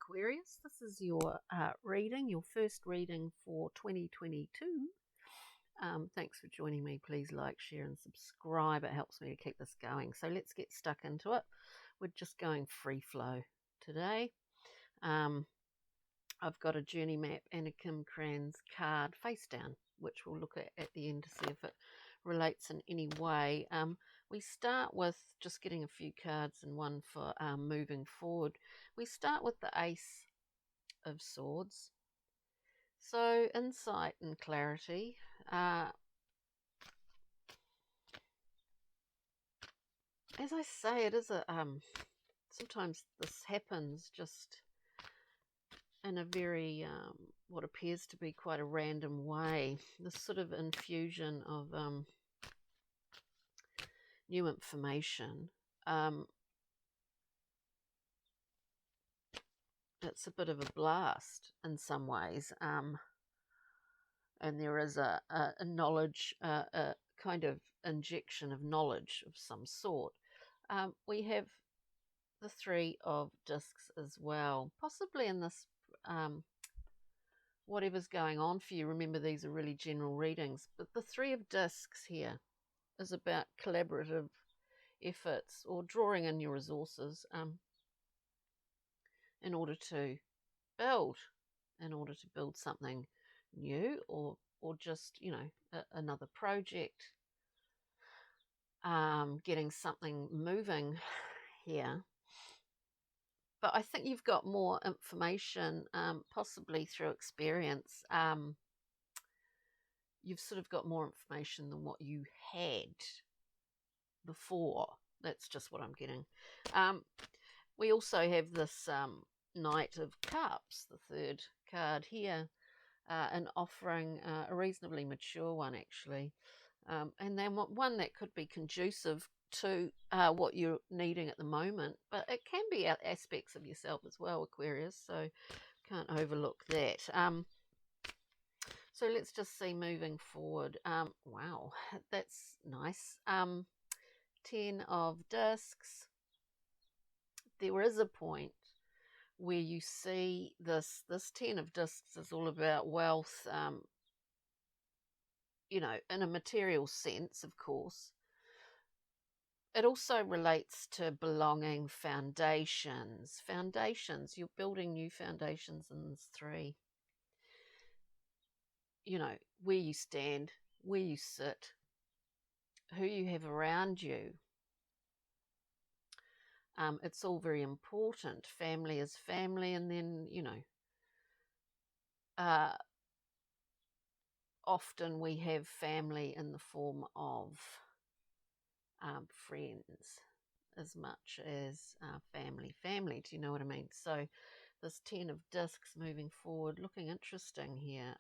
Aquarius. This is your reading, your first reading for 2022. Thanks for joining me. Please like, share and subscribe. It helps me to keep this going. So let's get stuck into it. We're just going free flow today. I've got a journey map and a Kim Cran's card face down, which we'll look at the end to see if it relates in any way. We start with just getting a few cards and one for moving forward. We start with the Ace of Swords. So insight and clarity. As I say, it is a sometimes this happens just in a very what appears to be quite a random way. This sort of infusion of new information. It's a bit of a blast in some ways, and there is a knowledge, a kind of injection of knowledge of some sort. We have the Three of Discs as well, possibly in this whatever's going on for you. Remember, these are really general readings, but the Three of Discs here is about collaborative efforts or drawing in your resources in order to build something new, or just, you know, another project, getting something moving here. But I think you've got more information, possibly through experience. You've sort of got more information than what you had before. That's just what I'm getting. We also have this Knight of Cups, the third card here, an offering, a reasonably mature one actually, and then one that could be conducive to what you're needing at the moment, but it can be aspects of yourself as well, Aquarius, so can't overlook that. So let's just see moving forward. Wow, that's nice. 10 of Discs. There is a point where you see this 10 of Discs is all about wealth, you know, in a material sense, of course. It also relates to belonging, foundations. Foundations, you're building new foundations in this three. You know, where you stand, where you sit, who you have around you. It's all very important. Family is family, and then, you know, often we have family in the form of friends as much as family. Do you know what I mean? So this 10 of Discs moving forward, looking interesting here.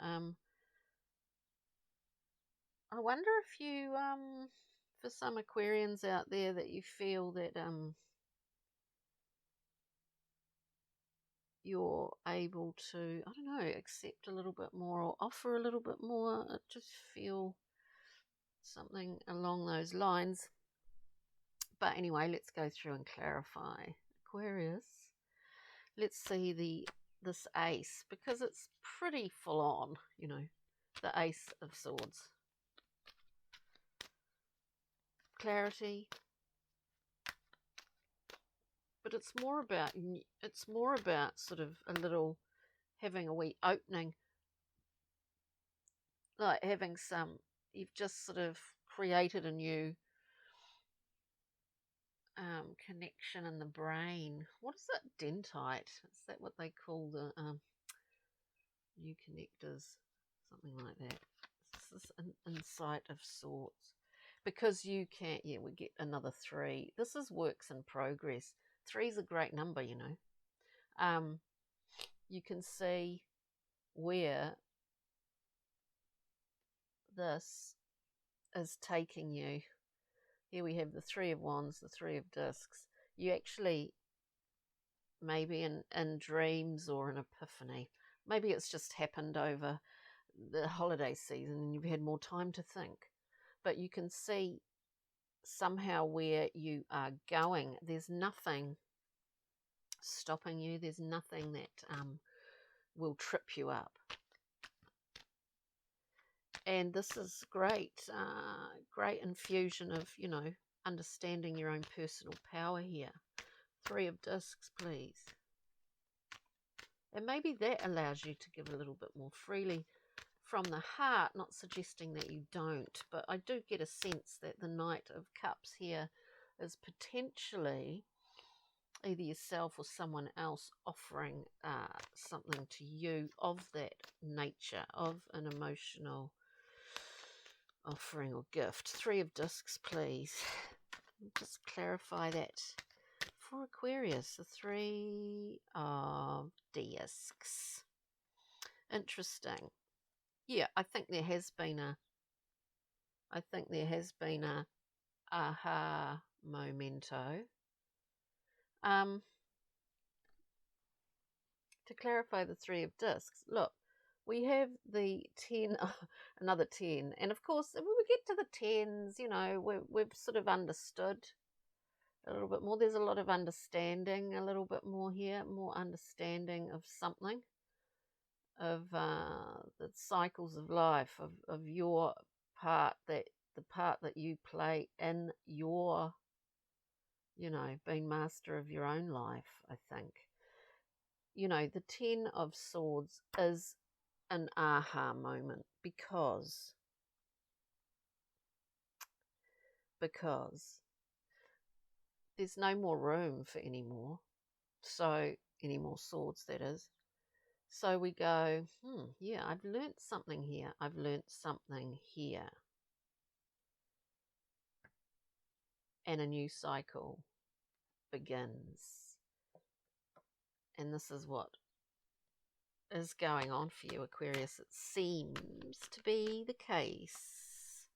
I wonder if you, for some Aquarians out there, that you feel that you're able to, I don't know, accept a little bit more or offer a little bit more. I just feel something along those lines. But anyway, let's go through and clarify. Aquarius, let's see this Ace, because it's pretty full on, you know, the Ace of Swords. Clarity, but it's more about sort of a little, having a wee opening, like having some, you've just sort of created a new connection in the brain. What is it? Dentite? Is that what they call the new connectors? Something like that. This is an insight of sorts. Because you can't, yeah, we get another 3. This is works in progress. 3 is a great number, you know. You can see where this is taking you. Here we have the 3 of Wands, the 3 of Discs. You actually, maybe in dreams or an epiphany, maybe it's just happened over the holiday season and you've had more time to think. But you can see somehow where you are going. There's nothing stopping you. There's nothing that will trip you up. And this is great, great infusion of, you know, understanding your own personal power here. 3 of discs, please. And maybe that allows you to give a little bit more freely from the heart, not suggesting that you don't, but I do get a sense that the Knight of Cups here is potentially either yourself or someone else offering something to you of that nature, of an emotional offering or gift. 3 of discs, please. Just clarify that for Aquarius. The 3 of discs. Interesting. Yeah, I think there has been a aha momento. To clarify the 3 of discs, look, we have the 10, another 10, and of course when we get to the 10s, you know, we've sort of understood a little bit more. There's a lot of understanding, a little bit more here, more understanding of something, of the cycles of life, of your part, that the part that you play in your, you know, being master of your own life. I think, you know, the 10 of Swords is an aha moment because there's no more room for any more swords, that is. So we go, yeah, I've learnt something here. I've learnt something here. And a new cycle begins. And this is what is going on for you, Aquarius. It seems to be the case.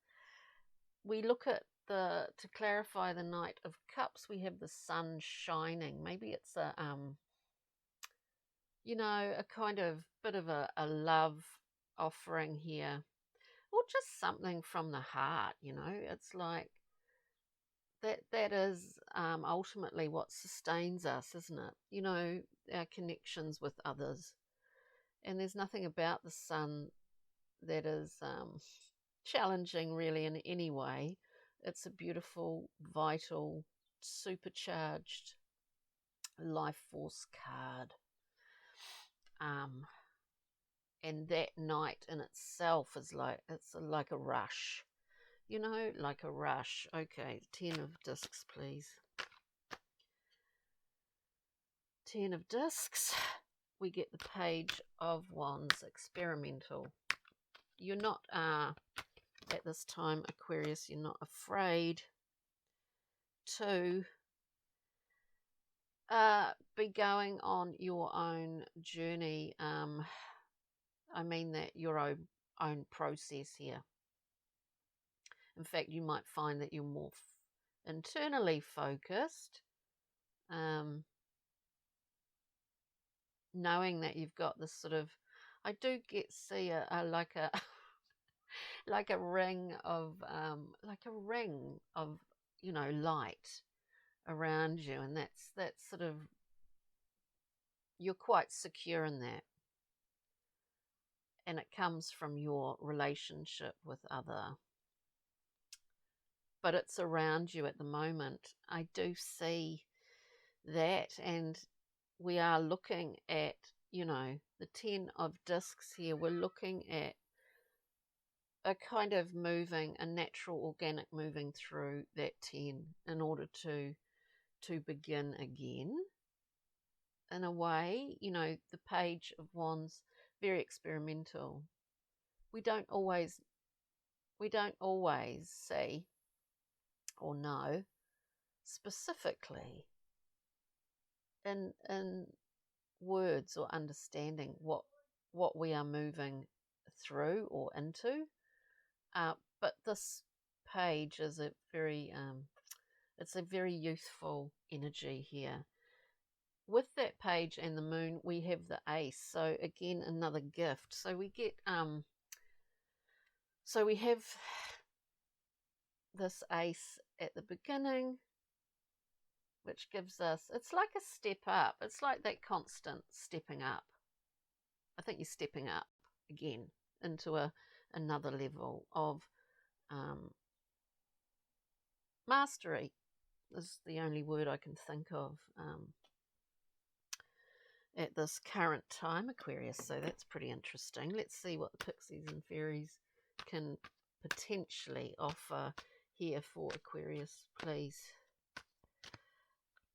We look at to clarify the Knight of Cups, we have the sun shining. Maybe it's a, you know, a kind of bit of a love offering here, or just something from the heart, you know. It's like that is ultimately what sustains us, isn't it? You know, our connections with others. And there's nothing about the sun that is challenging really in any way. It's a beautiful, vital, supercharged life force card. And that night in itself is like, it's like a rush, you know, like a rush. Okay, 10 of discs, please. 10 of discs. We get the Page of Wands, experimental. You're not, at this time, Aquarius, you're not afraid to be going on your own journey. I mean that your own process here. In fact, you might find that you're more internally focused, knowing that you've got this sort of, I do see a like a like a ring of you know, light around you, and that's sort of, you're quite secure in that, and it comes from your relationship with other, but it's around you at the moment. I do see that, and we are looking at, you know, the 10 of discs here. We're looking at a kind of moving, a natural organic moving through that 10 in order to begin again. In a way, you know, the Page of Wands, very experimental. We don't always see or know specifically in words or understanding what we are moving through or into. But this page is a very it's a very youthful energy here. With that page and the moon, we have the Ace. So again, another gift. So we get so we have this Ace at the beginning, which gives us, it's like a step up. It's like that constant stepping up. I think you're stepping up again into another level of mastery is the only word I can think of at this current time, Aquarius. So that's pretty interesting. Let's see what the pixies and fairies can potentially offer here for Aquarius, please.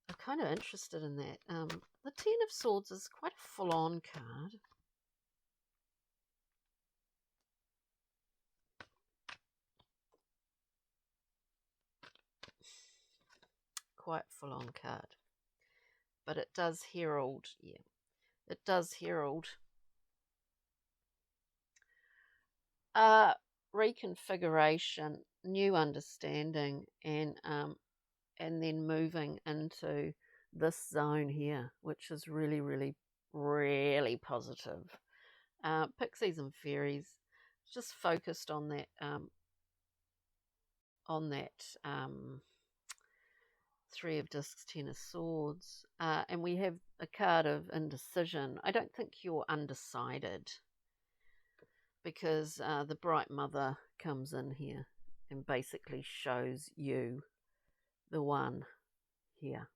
I'm kind of interested in that. The Ten of Swords is quite a full-on card. Quite full-on card. But it does herald, it does herald reconfiguration, new understanding, and then moving into this zone here, which is really, really, really positive. Pixies and fairies, just focused on that, Three of Discs, Ten of Swords, and we have a card of indecision. I don't think you're undecided, because the Bright Mother comes in here and basically shows you the one here.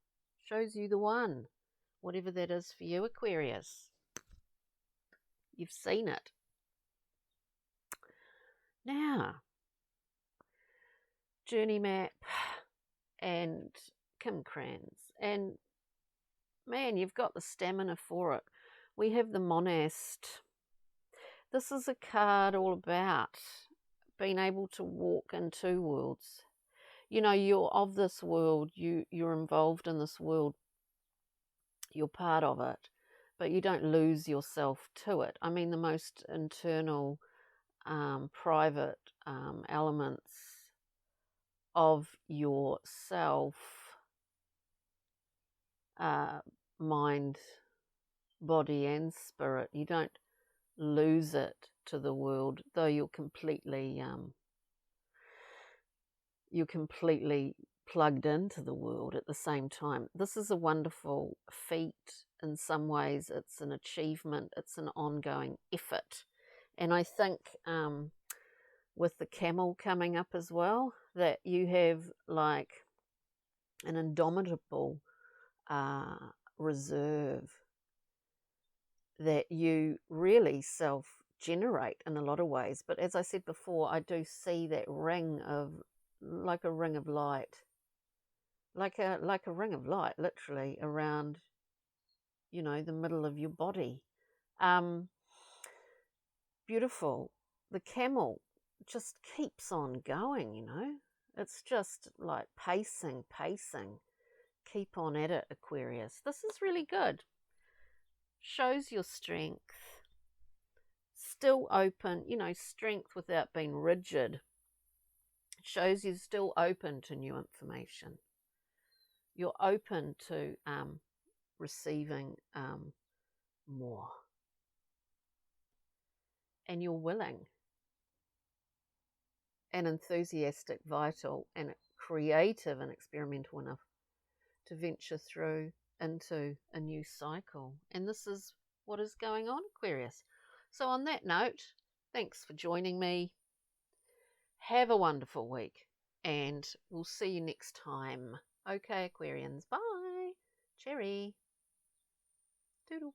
Shows you the one, whatever that is for you, Aquarius. You've seen it. Now, Journey Map and Kim Kranz. And man, you've got the stamina for it. We have the Monast. This is a card all about being able to walk in two worlds. You know, you're of this world, you're involved in this world, you're part of it, but you don't lose yourself to it. I mean, the most internal, private elements of yourself, mind, body and spirit, you don't lose it to the world, though you're completely plugged into the world at the same time. This is a wonderful feat. In some ways it's an achievement, it's an ongoing effort, and I think with the camel coming up as well, that you have like an indomitable reserve that you really self-generate in a lot of ways. But as I said before, I do see that ring of, like a ring of light, like a ring of light, literally around, you know, the middle of your body. Beautiful. The camel just keeps on going, you know. It's just like pacing. Keep on at it, Aquarius. This is really good. Shows your strength. Still open, you know, strength without being rigid. Shows you're still open to new information. You're open to receiving more. And you're willing and enthusiastic, vital, and creative and experimental enough to venture through into a new cycle. And this is what is going on, Aquarius. So on that note, thanks for joining me. Have a wonderful week, and we'll see you next time. Okay, Aquarians, bye. Cherry. Doodle.